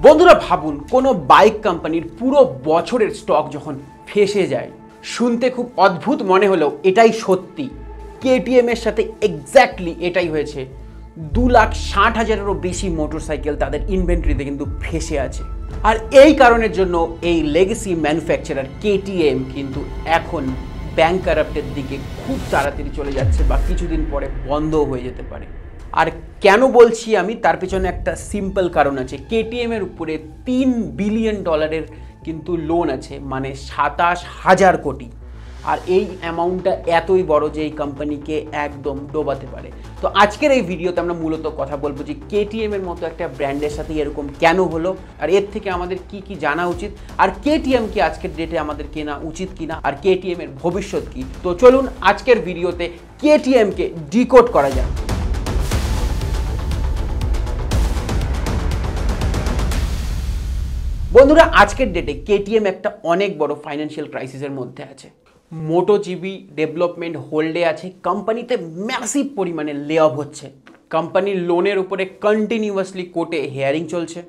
বন্ধুরা ভাবুন কোনো বাইক কোম্পানির পুরো বছরের স্টক যখন ফেসে যায়, শুনতে খুব অদ্ভুত মনে হলেও এটাই সত্যি। কেটিএম এর সাথে এক্স্যাক্টলি এটাই হয়েছে। 2,60,000-এরও বেশি মোটরসাইকেল তাদের ইনভেন্টরিতে কিন্তু ফেসে আছে। আর এই কারণের জন্য এই লেগেসি ম্যানুফ্যাকচারার কেটিএম কিন্তু এখন ব্যাংকারাপ্টের দিকে খুব তাড়াতাড়ি চলে যাচ্ছে বা কিছুদিন পরে বন্ধ হয়ে যেতে পারে। আর কেন বলছি আমি, তার পেছনে একটা সিম্পল কারণ আছে। কেটিএম এর উপরে $3 বিলিয়ন কিন্তু লোন আছে, মানে 27,000 কোটি। আর এই অ্যামাউন্টটা এতই বড় যে এই কোম্পানিকে একদম ডোবাতে পারে। তো আজকের এই ভিডিওতে আমরা মূলত কথা বলবো যে কেটিএম এর মতো একটা ব্র্যান্ডের সাথে এরকম কেন হলো, আর এর থেকে আমাদের কি কি জানা উচিত, আর কেটিএম কি আজকের ডেটে আমাদের কেনা উচিত কিনা, আর কেটিএম এর ভবিষ্যৎ কি। তো চলুন আজকের ভিডিওতে কেটিএম কে ডিকোড করা যাক। বন্ধুরা, আজকের ডেটে কেটিএম একটা অনেক বড় ফাইন্যান্সিয়াল ক্রাইসিসের মধ্যে আছে। মোটোজিবি ডেভেলপমেন্ট হোল্ডে আছে, কোম্পানিতে ম্যাসিভ পরিমাণে লে অফ হচ্ছে, কোম্পানির লোনের উপরে কন্টিনিউয়াসলি কোর্টে হিয়ারিং চলছে,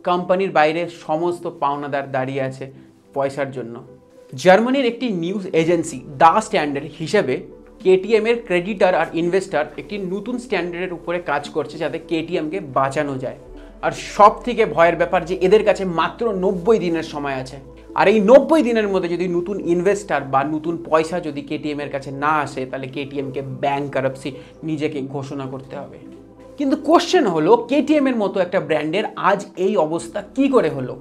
কোম্পানির বাইরে সমস্ত পাওনাদার দাঁড়িয়ে আছে পয়সার জন্য। জার্মানির একটি নিউজ এজেন্সি দ্য স্ট্যান্ডার্ড হিসেবে কেটিএম এর ক্রেডিটার আর ইনভেস্টার একটি নতুন স্ট্যান্ডার্ডের উপরে কাজ করছে যাতে কেটিএমকে বাঁচানো যায়। আর সব থেকে ভয়ের ব্যাপার যে এদের কাছে মাত্র 90 দিনের সময় আছে। আর এই 90 দিনের মধ্যে যদি নতুন ইনভেস্টার বা নতুন পয়সা যদি কেটিএম এর কাছে না আসে, তাহলে কেটিএমকে ব্যাংকারাপ্সি নিজেকে ঘোষণা করতে হবে। কিন্তু কোশ্চেন হলো, কেটিএম এর মতো একটা ব্র্যান্ডের আজ এই অবস্থা কি করে হলো?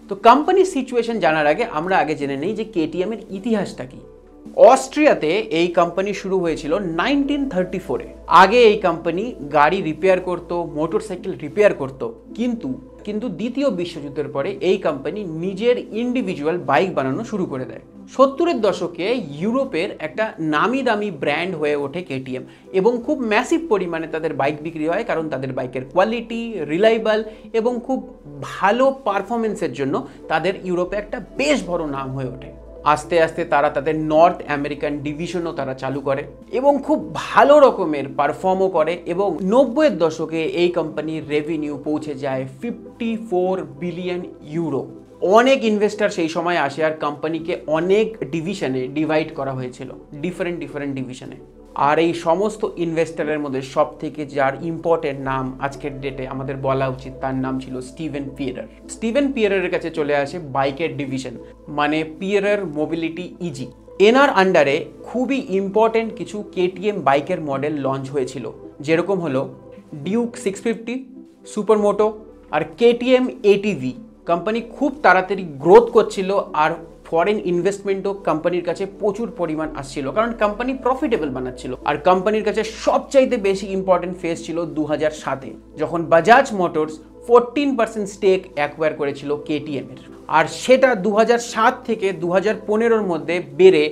তো কোম্পানির সিচুয়েশন জানার আগে আমরা আগে জেনে নেই যে কেটিএম এর ইতিহাসটা কি। অস্ট্রিয়াতে এই কোম্পানি শুরু হয়েছিল 1934-এ। আগে এই কোম্পানি গাড়ি রিপেয়ার করত, মোটরসাইকেল রিপেয়ার করত, কিন্তু দ্বিতীয় বিশ্বযুদ্ধের পরে এই কোম্পানি নিজের ইন্ডিভিজুয়াল বাইক বানানো শুরু করে দেয়। 70-এর দশকে ইউরোপের একটা নামি দামি ব্র্যান্ড হয়ে ওঠে কেটিএম, এবং খুব ম্যাসিভ পরিমাণে তাদের বাইক বিক্রি হয়, কারণ তাদের বাইকের কোয়ালিটি, রিলায়েবল এবং খুব ভালো পারফরমেন্সের জন্য তাদের ইউরোপে একটা বেশ বড় নাম হয়ে ওঠে। আস্তে আস্তে তারা তাদের নর্থ আমেরিকান ডিভিশনও তারা চালু করে এবং খুব ভালো রকমের পারফর্মও করে, এবং 90-এর দশকে এই কোম্পানির রেভিনিউ পৌঁছে যায় 54 বিলিয়ন ইউরো। অনেক ইনভেস্টার সেই সময় আসে, আর কোম্পানিকে অনেক ডিভিশনে ডিভাইড করা হয়েছিল, ডিফারেন্ট ডিভিশনে। আর এই সমস্ত ইনভেস্টারের মধ্যে সব থেকে যার ইম্পর্টেন্ট নাম আজকের ডেটে আমাদের বলা উচিত, তার নাম ছিল স্টিভেন পিয়ারার। স্টিভেন পিয়ারারের কাছে চলে আসে বাইকের ডিভিশন, মানে পিয়ারার মোবিলিটি ইজি। এনার আন্ডারে খুবই ইম্পর্টেন্ট কিছু কেটিএম বাইকের মডেল লঞ্চ হয়েছিল, যেরকম হলো ডিউক 650, সুপারমোটো আর কেটিএম এটিভি। কোম্পানি খুব তাড়াতাড়ি গ্রোথ করছিল, আর ফরেন ইনভেস্টমেন্টও কোম্পানির কাছে প্রচুর পরিমাণ আসছিল, কারণ কোম্পানি প্রফিটেবল বানাচ্ছিল। আর কোম্পানির কাছে সবচাইতে বেশি ইম্পর্টেন্ট ফেজ ছিল 2007-এ, যখন বাজাজ মোটরস 14% স্টেক অ্যাকোয়ার করেছিল কেটিএম এর। আর সেটা 2007 থেকে 2015-এর মধ্যে বেড়ে,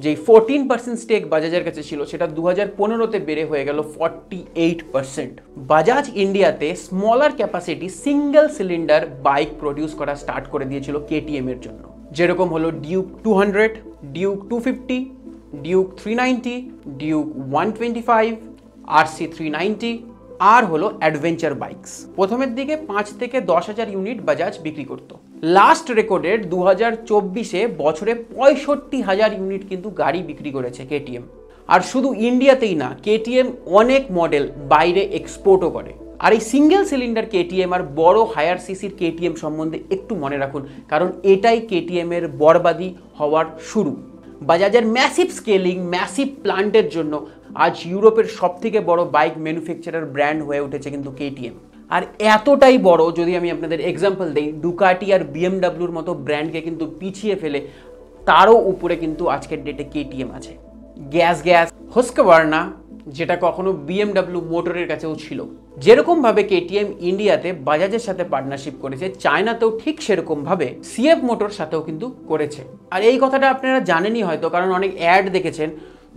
যেই 14% স্টেক বাজাজের কাছে ছিল, সেটা 2015-তে বেড়ে হয়ে গেল 48%। বাজাজ ইন্ডিয়াতে smaller capacity single cylinder bike produce করা স্টার্ট করে দিয়েছিল কেটিএম এর জন্য, যেরকম হলো Duke 200, Duke 250, Duke 390, Duke 125, RC 390, আর হলো অ্যাডভেঞ্চার বাইকস। প্রথমের দিকে 5 থেকে 10,000 ইউনিট বাজাজ বিক্রি করত। লাস্ট রেকর্ডেড 2024-এ বছরে 65,000 ইউনিট কিন্তু গাড়ি বিক্রি করেছে কেটিএম। আর শুধু ইন্ডিয়াতেই না, কেটিএম অনেক মডেল বাইরে এক্সপোর্টও করে। আর এই সিঙ্গেল সিলিন্ডার কেটিএম আর বড় হায়ার সিসির কেটিএম সম্বন্ধে একটু মনে রাখুন, কারণ এটাই কেটিএম এর বরবাদি হওয়ার শুরু। বাজাজের ম্যাসিভ স্কেলিং, ম্যাসিভ প্লান্টের জন্য আজ ইউরোপের সবথেকে বড় বাইক ম্যানুফ্যাকচারার ব্র্যান্ড হয়ে উঠেছে কিন্তু কেটিএম। আর এতটাই বড়, যদি আমি আপনাদের এক্সাম্পল দিই, ডুকাটি আর বিএমডাব্লিউর মতো ব্র্যান্ডকে কিন্তু পিছিয়ে ফেলে তারও উপরে কিন্তু আজকের ডেটে কেটিএম আছে। গ্যাস হুস্কভার্না, যেটা কখনো বিএমডাব্লিউ মোটরের কাছেও ছিল। যেরকমভাবে কেটিএম ইন্ডিয়াতে বাজাজের সাথে পার্টনারশিপ করেছে, চায়নাতেও ঠিক সেরকমভাবে সিএফ মোটর সাথেও কিন্তু করেছে। আর এই কথাটা আপনারা জানেনই হয়তো, কারণ অনেক অ্যাড দেখেছেন।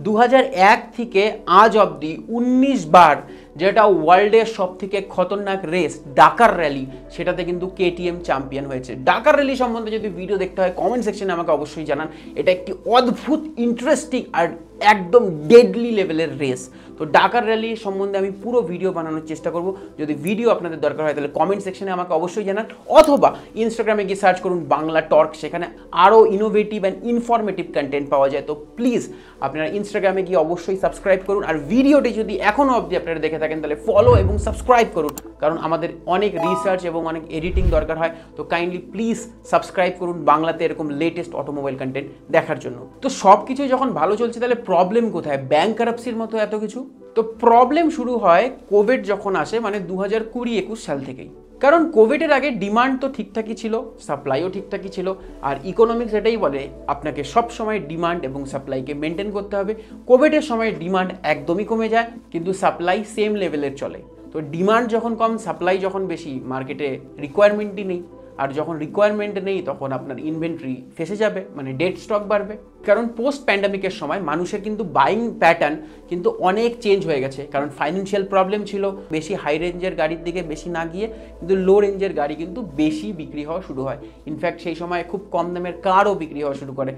2001 থেকে আজ অবধি 19 বার যেটা ওয়ার্ল্ডের সব থেকে খতরনাক রেস ডাকার র্যালি, সেটাতে কিন্তু কেটিএম চ্যাম্পিয়ন হয়েছে। ডাকার র্যালি সম্বন্ধে যদি ভিডিও দেখতে হয় কমেন্ট সেকশনে আমাকে অবশ্যই জানান। এটা একটি অদ্ভুত, ইন্টারেস্টিং আর একদম ডেডলি লেভেলের রেস। তো ডাকার র্যালি সম্বন্ধে আমি পুরো ভিডিও বানানোর চেষ্টা করব। যদি ভিডিও আপনাদের দরকার হয় তাহলে কমেন্ট সেকশনে আমাকে অবশ্যই জানান, অথবা ইনস্টাগ্রামে গিয়ে সার্চ করুন বাংলা টর্ক, সেখানে আরও ইনোভেটিভ অ্যান্ড ইনফরমেটিভ কন্টেন্ট পাওয়া যায়। তো প্লিজ আপনারা ইনস্টাগ্রামে গিয়ে অবশ্যই সাবস্ক্রাইব করুন, আর ভিডিওটি যদি এখনও অবধি আপনারা দেখে থাকেন তাহলে ফলো এবং সাবস্ক্রাইব করুন, কারণ আমাদের অনেক রিসার্চ এবং অনেক এডিটিং দরকার হয়। তো কাইন্ডলি প্লিজ সাবস্ক্রাইব করুন বাংলাতে এরকম লেটেস্ট অটোমোবাইল কন্টেন্ট দেখার জন্য। তো সব কিছু যখন ভালো চলছে তাহলে প্রবলেম কোথায়? ব্যাংকারাপসির মতো এত কিছু। তো প্রবলেম শুরু হয় কোভিড যখন আসে, মানে 2020-21 সাল থেকেই। কারণ কোভিডের আগে ডিমান্ড তো ঠিকঠাকই ছিল, সাপ্লাইও ঠিকঠাকই ছিল, আর ইকোনমিক্স এটাই বলে আপনাকে সব সময় ডিমান্ড এবং সাপ্লাইকে মেনটেন করতে হবে। কোভিডের সময় ডিমান্ড একদমই কমে যায়, কিন্তু সাপ্লাই সেম লেভেলের চলে। তো ডিমান্ড যখন কম, সাপ্লাই যখন বেশি, মার্কেটে রিকোয়ারমেন্টই নেই, আর যখন রিকোয়ারমেন্ট নেই তখন আপনার ইনভেন্টরি ফেসে যাবে, মানে ডেড স্টক বাড়বে। কারণ পোস্ট প্যান্ডামিকের সময় মানুষের কিন্তু বাইং প্যাটার্ন কিন্তু অনেক চেঞ্জ হয়ে গেছে, কারণ ফাইন্যান্সিয়াল প্রবলেম ছিল, বেশি হাই রেঞ্জের গাড়ির দিকে বেশি না গিয়ে কিন্তু লো রেঞ্জের গাড়ি কিন্তু বেশি বিক্রি হওয়া শুরু হয়। ইনফ্যাক্ট সেই সময় খুব কম দামের কারও বিক্রি হওয়া শুরু করে,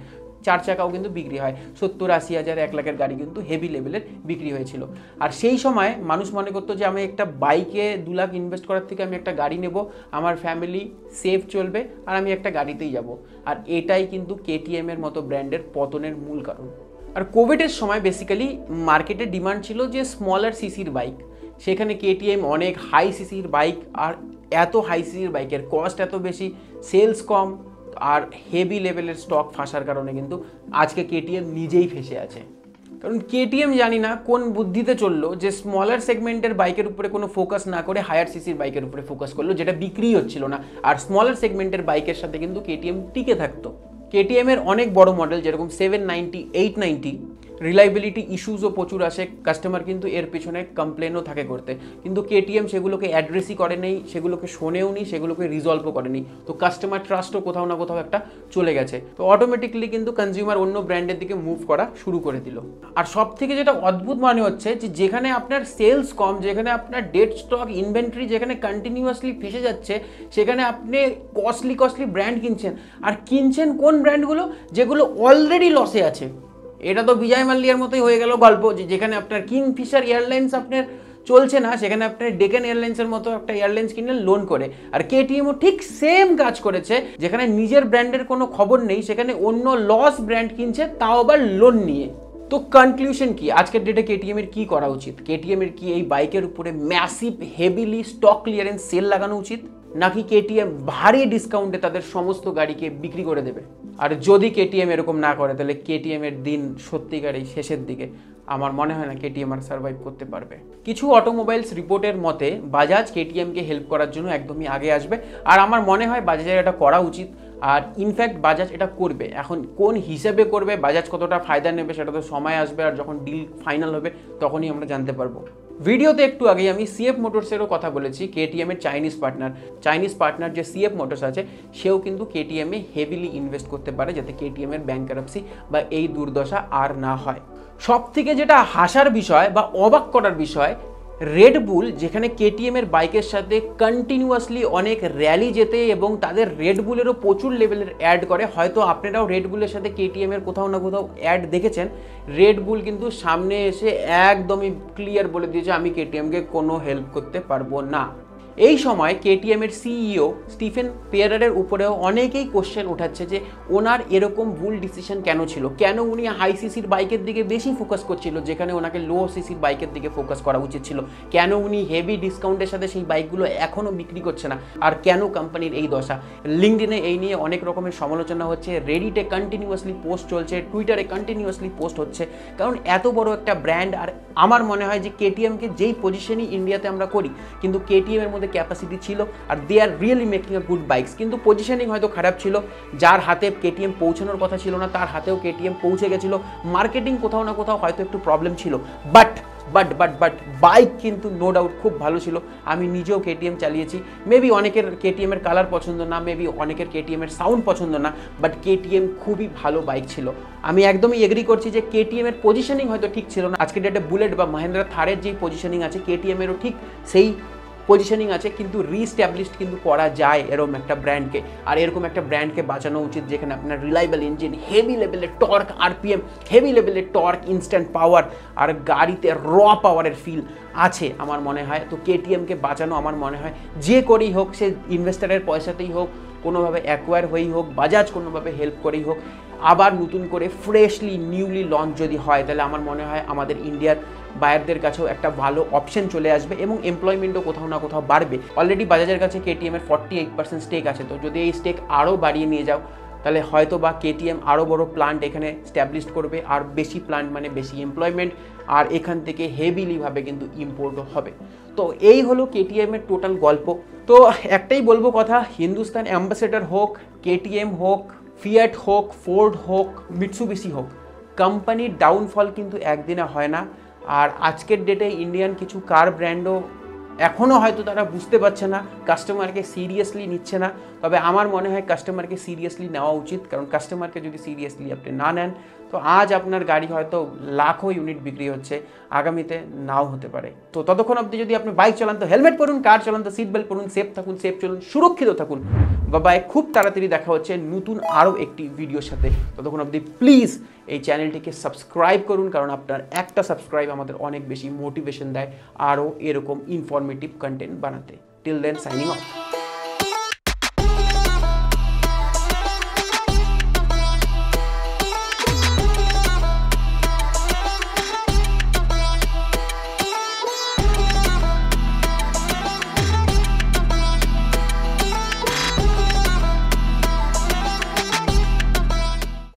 4 চাকাও কিন্তু বিক্রি হয়, 70-80 হাজার 1 লাখের গাড়ি কিন্তু হেভি লেভেলের বিক্রি হয়েছিল। আর সেই সময় মানুষ মনে করতো যে আমি একটা বাইকে 2 লাখ ইনভেস্ট করার থেকে আমি একটা গাড়ি নেব, আমার ফ্যামিলি সেফ চলবে আর আমি একটা গাড়িতেই যাব। আর এটাই কিন্তু কেটিএম এর মতো ব্র্যান্ডের পতনের মূল কারণ। আর কোভিডের সময় বেসিক্যালি মার্কেটের ডিমান্ড ছিল যে স্মলার সিসির বাইক, সেখানে কেটিএম অনেক হাই সিসির বাইক, আর এত হাই সিসির বাইকের কস্ট এত বেশি, সেলস কম, আর হেভি লেভেলের স্টক ফাঁসার কারণে কিন্তু আজকে কেটিএম নিজেই ফেসে আছে। কারণ কেটিএম জানি না কোন বুদ্ধিতে চললো যে স্মলার সেগমেন্টের বাইকের উপরে কোনো ফোকাস না করে হায়ার সিসির বাইকের উপরে ফোকাস করলো, যেটা বিক্রি হচ্ছিল না, আর স্মলার সেগমেন্টের বাইকের সাথে কিন্তু কেটিএম টিকে থাকতো। কেটিএম এর অনেক বড় মডেল যেরকম 790, 890, রিলাইবিলিটি ইস্যুসও প্রচুর আসে, কাস্টমার কিন্তু এর পেছনে কমপ্লেনও থাকে করতে, কিন্তু কেটিএম সেগুলোকে অ্যাড্রেসই করে নেই, সেগুলোকে শোনেও নি, সেগুলোকে রিজলভও করেনি। তো কাস্টমার ট্রাস্টও কোথাও না কোথাও একটা চলে গেছে। তো অটোমেটিকলি কিন্তু কনজিউমার অন্য ব্র্যান্ডের দিকে মুভ করা শুরু করে দিল। আর সব থেকে যেটা অদ্ভুত মনে হচ্ছে যে যেখানে আপনার সেলস কম, যেখানে আপনার ডেড স্টক ইনভেন্টরি যেখানে কন্টিনিউয়াসলি ফেসে যাচ্ছে, সেখানে আপনি কস্টলি ব্র্যান্ড কিনছেন, আর কিনছেন কোন ব্র্যান্ডগুলো? যেগুলো অলরেডি লসে আছে। এটা তো বিজয় মাল্লিয়ার মতোই হয়ে গেল গল্প, যে যেখানে আপনার কিংফিশার এয়ারলাইন্স আপনার চলছে না, সেখানে আপনার ডেকান এয়ারলাইন্সের মতো একটা এয়ারলাইন্স কিনলেন লোন করে। আর কেটিএমও ঠিক সেম কাজ করেছে, যেখানে নিজের ব্র্যান্ডের কোনো খবর নেই, সেখানে অন্য লস ব্র্যান্ড কিনছে, তাও আবার লোন নিয়ে। তো কনক্লুশন কি? আজকের ডেটে কেটিএম এর কি করা উচিত? কেটিএম এর কি এই বাইকের উপরে massive heavily stock clearance sale লাগানো উচিত, নাকি কেটিএম ভারী ডিসকাউন্টে তাদের সমস্ত গাড়িকে বিক্রি করে দেবে? আর যদি কেটিএম এরকম না করে তাহলে কেটিএম এর দিন সত্যিকারই শেষের দিকে। আমার মনে হয় না কেটিএম আর সার্ভাইভ করতে পারবে। কিছু অটোমোবাইলস রিপোর্টের মতে বাজাজ কেটিএমকে হেল্প করার জন্য একদমই আগে আসবে, আর আমার মনে হয় বাজাজের এটা করা উচিত। আর ইনফ্যাক্ট বাজাজ এটা করবে। এখন কোন হিসেবে করবে, বাজাজ কতটা ফায়দা নেবে, সেটা তো সময় আসবে, আর যখন ডিল ফাইনাল হবে তখনই আমরা জানতে পারবো। ভিডিওতে একটু আগেই আমি সিএফ মোটরসেরও কথা বলেছি, কেটিএম এর চাইনিজ পার্টনার যে সিএফ মোটরস আছে, সেও কিন্তু কেটিএমে হেভিলি ইনভেস্ট করতে পারে, যাতে কেটিএম এর ব্যাংকারাপসি বা এই দুর্দশা আর না হয়। সব থেকে যেটা হাসার বিষয় বা অবাক করার বিষয়, রেড বুল যেখানে কেটিএম এর বাইকের সাথে কন্টিনিউয়াসলি অনেক র্যালি যেতে এবং তাদের রেড বুলেরও প্রচুর লেভেলের অ্যাড করে, হয়তো আপনারাও রেড বুলের সাথে কেটিএম এর কোথাও না কোথাও অ্যাড দেখেছেন। রেড বুল কিন্তু সামনে এসে একদমই ক্লিয়ার বলে দিয়েছে আমি কেটিএমকে কোনো হেল্প করতে পারবো না। এই সময় কেটিএম এর সিইও স্টিফেন পেয়ারারের উপরেও অনেকেই কোশ্চেন উঠাচ্ছে যে ওনার এরকম ভুল ডিসিশন কেন ছিল, কেন উনি হাই সিসির বাইকের দিকে বেশি ফোকাস করছিল যেখানে ওনাকে লো সিসির বাইকের দিকে ফোকাস করা উচিত ছিল, কেন উনি হেভি ডিসকাউন্টের সাথে সেই বাইকগুলো এখনও বিক্রি করছে না, আর কেন কোম্পানির এই দশা। লিঙ্কডইনে এই নিয়ে অনেক রকমের সমালোচনা হচ্ছে, রেডিটে কন্টিনিউয়াসলি পোস্ট চলছে, টুইটারে কন্টিনিউয়াসলি পোস্ট হচ্ছে, কারণ এত বড় একটা ব্র্যান্ড। আর আমার মনে হয় যে কেটিএমকে যেই পজিশনই ইন্ডিয়াতে আমরা করি, কিন্তু কেটিএম এর মধ্যে ক্যাপাসিটি ছিল, আর they are really making a good bikes, কিন্তু পজিশনিং হয়তো খারাপ ছিল। যার হাতে কেটিএম পৌঁছানোর কথা ছিল না, তার হাতেও কেটিএম পৌঁছে গেছিল। মার্কেটিং কোথাও না কোথাও হয়তো একটু প্রবলেম ছিল, বাট বাট বাইক কিন্তু নো ডাউট খুব ভালো ছিল। আমি নিজেও কেটিএম চালিয়েছি। মেবি অনেকের কেটিএমের কালার পছন্দ না, মেবি অনেকের কেটিএমের সাউন্ড পছন্দ না, বাট কেটিএম খুবই ভালো বাইক ছিল। আমি একদমই এগ্রি করছি যে কেটিএমের পজিশনিং হয়তো ঠিক ছিল না। আজকের ডেটে বুলেট বা মহেন্দ্রা থারের যেই পজিশনিং আছে কেটিএমেরও ঠিক সেই পজিশনিং আছে, কিন্তু রিস্ট্যাবলিশড কিন্তু করা যায় এরকম একটা ব্র্যান্ডকে। আর এরকম একটা ব্র্যান্ডকে বাঁচানো উচিত যেখানে আপনার রিলায়েবল ইঞ্জিন, হেভি লেভেলের টর্ক আরপিএম, হেভি লেভেলের টর্ক, ইনস্ট্যান্ট পাওয়ার আর গাড়িতে র পাওয়ারের ফিল আছে আমার মনে হয়। তো কেটিএমকে বাঁচানো আমার মনে হয় যে করেই হোক, সে ইনভেস্টারের পয়সাতেই হোক, কোনোভাবে অ্যাকোয়ার হয়েই হোক, বাজাজ কোনোভাবে হেল্প করেই হোক, আবার নতুন করে ফ্রেশলি নিউলি লঞ্চ যদি হয়, তাহলে আমার মনে হয় আমাদের ইন্ডিয়ার বায়ারদের কাছেও একটা ভালো অপশন চলে আসবে এবং এমপ্লয়মেন্টও কোথাও না কোথাও বাড়বে। অলরেডি বাজাজের কাছে কেটিএমের 48% স্টেক আছে। তো যদি এই স্টেক আরও বাড়িয়ে নিয়ে যাও, তাহলে হয়তো বা কেটিএম আরও বড় প্লান্ট এখানে স্ট্যাবলিশ করবে। আর বেশি প্লান্ট মানে বেশি এমপ্লয়মেন্ট, আর এখান থেকে হেভিলিভাবে কিন্তু ইম্পোর্টও হবে। তো এই হলো কেটিএমের টোটাল গল্প। তো একটাই বলবো কথা, হিন্দুস্তান অ্যাম্বাসেডর হোক, কেটিএম হোক, ফিয়াট হোক, ফোর্ড হোক, মিৎসুবিশি হোক, কোম্পানির ডাউনফল কিন্তু একদিনে হয় না। আর আজকের ডেটে ইন্ডিয়ান কিছু কার ব্র্যান্ডও এখনও হয়তো তারা বুঝতে পারছে না, কাস্টমারকে সিরিয়াসলি নিচ্ছে না। তবে আমার মনে হয় কাস্টমারকে সিরিয়াসলি নেওয়া উচিত, কারণ কাস্টমারকে যদি সিরিয়াসলি আপনি না নেন, তো আজ আপনার গাড়ি হয়তো লাখো ইউনিট বিক্রি হচ্ছে, আগামীতে নাও হতে পারে। তো ততক্ষণ অবধি যদি আপনি বাইক চালান তো হেলমেট পরুন, কার চালান তো সিট বেল্ট পরুন, সেফ থাকুন, সেফ চলুন, সুরক্ষিত থাকুন। বাবাই, খুব তাড়াতাড়ি দেখা হচ্ছে নতুন আরও একটি ভিডিওর সাথে। ততক্ষণ অবধি প্লিজ এই চ্যানেলটিকে সাবস্ক্রাইব করুন, কারণ আপনার একটা সাবস্ক্রাইব আমাদের অনেক বেশি মোটিভেশন দেয় আরও এরকম ইনফরমেটিভ কন্টেন্ট বানাতে। Till then, signing of.